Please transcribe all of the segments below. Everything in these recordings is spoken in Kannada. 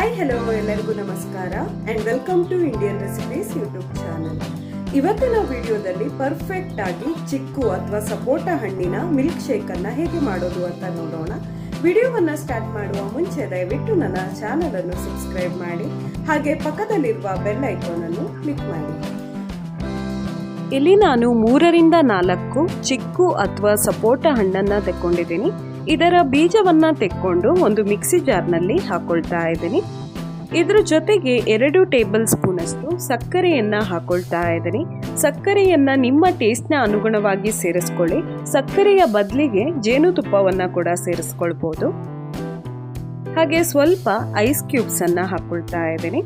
ಹಾಯ್ ಹಲೋ ಎಲ್ಲರಿಗೂ ನಮಸ್ಕಾರ and welcome to Indian recipes YouTube channel. ಇವತ್ತಿನ ವಿಡಿಯೋದಲ್ಲಿ ಪರ್ಫೆಕ್ಟ್ ಆಗಿ ಚಿಕ್ಕು ಅಥವಾ ಸಪೋಟಾ ಹಣ್ಣಿನ ಮಿಲ್ಕ್ ಶೇಕ್ ಅನ್ನ ಹೇಗೆ ಮಾಡೋದು ಅಂತ ನೋಡೋಣ. ವಿಡಿಯೋವನ್ನ ಸ್ಟಾರ್ಟ್ ಮಾಡುವ ಮುಂಚೆ ದಯವಿಟ್ಟು ನನ್ನ ಚಾನಲ್ ಅನ್ನು ಸಬ್ಸ್ಕ್ರೈಬ್ ಮಾಡಿ, ಹಾಗೆ ಪಕ್ಕದಲ್ಲಿರುವ ಬೆಲ್ ಐಕಾನ್ ಅನ್ನು ಕ್ಲಿಕ್ ಮಾಡಿ. ಇಲ್ಲಿ ನಾನು 3 ರಿಂದ 4 ಚಿಕ್ಕು ಅಥವಾ ಸಪೋಟಾ ಹಣ್ಣನ್ನ ತೆಕ್ಕೊಂಡಿದ್ದೀನಿ. ಇದರ ಬೀಜವನ್ನ ತೆಕ್ಕೊಂಡು ಒಂದು ಮಿಕ್ಸಿ ಜಾರ್ನಲ್ಲಿ ಹಾಕೊಳ್ತಾ ಇದ್ದೀನಿ. ಇದ್ರ ಜೊತೆಗೆ 2 ಟೇಬಲ್ ಸ್ಪೂನ್ ಅಷ್ಟು ಸಕ್ಕರೆಯನ್ನ ಹಾಕೊಳ್ತಾ ಇದ್ದೀನಿ. ಸಕ್ಕರೆಯನ್ನ ನಿಮ್ಮ ಟೇಸ್ಟ್ನ ಅನುಗುಣವಾಗಿ ಸೇರಿಸ್ಕೊಳ್ಳಿ. ಸಕ್ಕರೆಯ ಬದಲಿಗೆ ಜೇನುತುಪ್ಪವನ್ನ ಕೂಡ ಸೇರಿಸ್ಕೊಳ್ಬಹುದು. ಹಾಗೆ ಸ್ವಲ್ಪ ಐಸ್ ಕ್ಯೂಬ್ಸ್ ಅನ್ನ ಹಾಕೊಳ್ತಾ ಇದ್ದೀನಿ.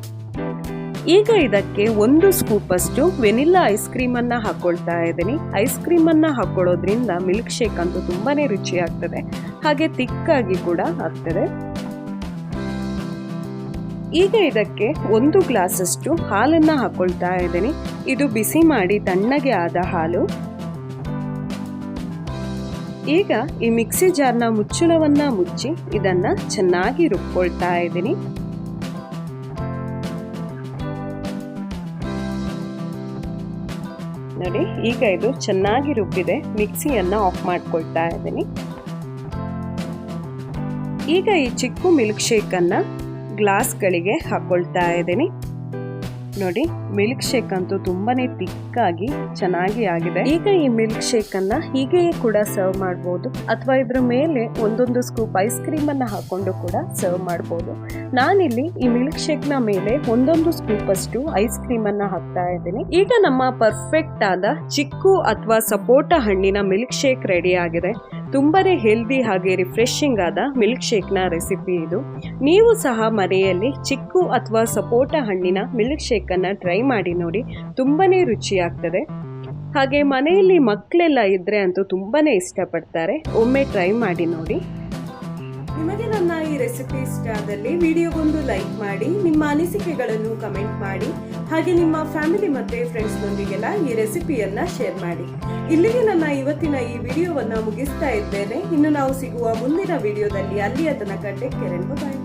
ಈಗ ಇದಕ್ಕೆ 1 ಸ್ಕೂಪ್ ಅಷ್ಟು ವೆನಿಲ್ಲಾ ಐಸ್ ಕ್ರೀಮ್ ಅನ್ನ ಹಾಕೊಳ್ತಾ ಇದ್ದೀನಿ. ಐಸ್ ಕ್ರೀಮ್ ಅನ್ನ ಹಾಕೊಳ್ಳೋದ್ರಿಂದ ಮಿಲ್ಕ್ ಶೇಕ್ ಅಂತೂ ತುಂಬಾನೇ ರುಚಿ ಆಗ್ತದೆ, ಹಾಗೆ ತಿಕ್ಕಾಗಿ ಕೂಡ ಆಗ್ತದೆ. ಈಗ ಇದಕ್ಕೆ 1 ಗ್ಲಾಸ್ ಅಷ್ಟು ಹಾಲನ್ನ ಹಾಕೊಳ್ತಾ ಇದ್ದೀನಿ. ಇದು ಬಿಸಿ ಮಾಡಿ ತಣ್ಣಗೆ ಆದ ಹಾಲು. ಈಗ ಈ ಮಿಕ್ಸಿ ಜಾರ್ನ ಮುಚ್ಚಳವನ್ನ ಮುಚ್ಚಿ ಇದನ್ನ ಚೆನ್ನಾಗಿ ರುಬ್ಕೊಳ್ತಾ ಇದ್ದೀನಿ. ನೋಡಿ, ಈಗ ಇದು ಚೆನ್ನಾಗಿ ರುಬ್ಬಿದೆ. ಮಿಕ್ಸಿಯನ್ನ ಆಫ್ ಮಾಡ್ಕೊಳ್ತಾ ಇದ್ದೀನಿ. ಈಗ ಈ ಚಿಕ್ಕು ಮಿಲ್ಕ್ ಶೇಕ್ ಅನ್ನ ಗ್ಲಾಸ್ಗಳಿಗೆ ಹಾಕೊಳ್ತಾ ಇದ್ದೀನಿ. ನೋಡಿ, ಮಿಲ್ಕ್ ಶೇಕ್ ಅಂತೂ ತುಂಬಾನೇ ತಿಕ್ಕಾಗಿ ಚೆನ್ನಾಗಿ ಆಗಿದೆ. ಈಗ ಈ ಮಿಲ್ಕ್ ಶೇಕ್ ಅನ್ನ ಹೀಗೆಯೇ ಕೂಡ ಸರ್ವ್ ಮಾಡಬಹುದು, ಅಥವಾ ಇದ್ರ ಮೇಲೆ 1 ಸ್ಕೂಪ್ ಐಸ್ ಕ್ರೀಮ್ ಅನ್ನ ಹಾಕೊಂಡು ಕೂಡ ಸರ್ವ್ ಮಾಡಬಹುದು. ನಾನಿಲ್ಲಿ ಈ ಮಿಲ್ಕ್ ಶೇಕ್ ನ ಮೇಲೆ 1 ಸ್ಕೂಪ್ ಅಷ್ಟು ಐಸ್ ಕ್ರೀಮ್ ಅನ್ನ ಹಾಕ್ತಾ ಇದ್ದೀನಿ. ಈಗ ನಮ್ಮ ಪರ್ಫೆಕ್ಟ್ ಆದ ಚಿಕ್ಕು ಅಥವಾ ಸಪೋಟಾ ಹಣ್ಣಿನ ಮಿಲ್ಕ್ ಶೇಕ್ ರೆಡಿ ಆಗಿದೆ. ತುಂಬಾನೇ ಹೆಲ್ದಿ ಹಾಗೆ ರಿಫ್ರೆಶಿಂಗ್ ಆದ ಮಿಲ್ಕ್ ಶೇಕ್ ನ ರೆಸಿಪಿ ಇದು. ನೀವು ಸಹ ಮನೆಯಲ್ಲಿ ಚಿಕ್ಕು ಅಥವಾ ಸಪೋಟಾ ಹಣ್ಣಿನ ಮಿಲ್ಕ್ ಶೇಕ್ ಅನ್ನ ಟ್ರೈ ಮಾಡಿ ನೋಡಿ, ತುಂಬಾನೇ ರುಚಿ ಆಗ್ತದೆ. ಹಾಗೆ ಮನೆಯಲ್ಲಿ ಮಕ್ಕಳೆಲ್ಲ ಇದ್ರೆ ಅಂತೂ ತುಂಬಾನೇ ಇಷ್ಟಪಡ್ತಾರೆ. ಒಮ್ಮೆ ಟ್ರೈ ಮಾಡಿ ನೋಡಿ. ನಿಮಗೆ ನನ್ನ ಈ ರೆಸಿಪಿ ಇಷ್ಟ ಆದಲ್ಲಿ ವಿಡಿಯೋಗೊಂದು ಲೈಕ್ ಮಾಡಿ, ನಿಮ್ಮ ಅನಿಸಿಕೆಗಳನ್ನು ಕಮೆಂಟ್ ಮಾಡಿ, ಹಾಗೆ ನಿಮ್ಮ ಫ್ಯಾಮಿಲಿ ಮತ್ತೆ ಫ್ರೆಂಡ್ಸ್ ನೊಂದಿಗೆಲ್ಲ ಈ ರೆಸಿಪಿಯನ್ನ ಶೇರ್ ಮಾಡಿ. ಇಲ್ಲಿಗೆ ನನ್ನ ಇವತ್ತಿನ ಈ ವಿಡಿಯೋವನ್ನ ಮುಗಿಸ್ತಾ ಇದ್ದೇನೆ. ಇನ್ನು ನಾವು ಸಿಗುವ ಮುಂದಿನ ವಿಡಿಯೋದಲ್ಲಿ. ಅಲ್ಲಿಯ ತನಕ ಟೇಕ್ ಕೇರ್ ಅಂಡ್ ಬೈ.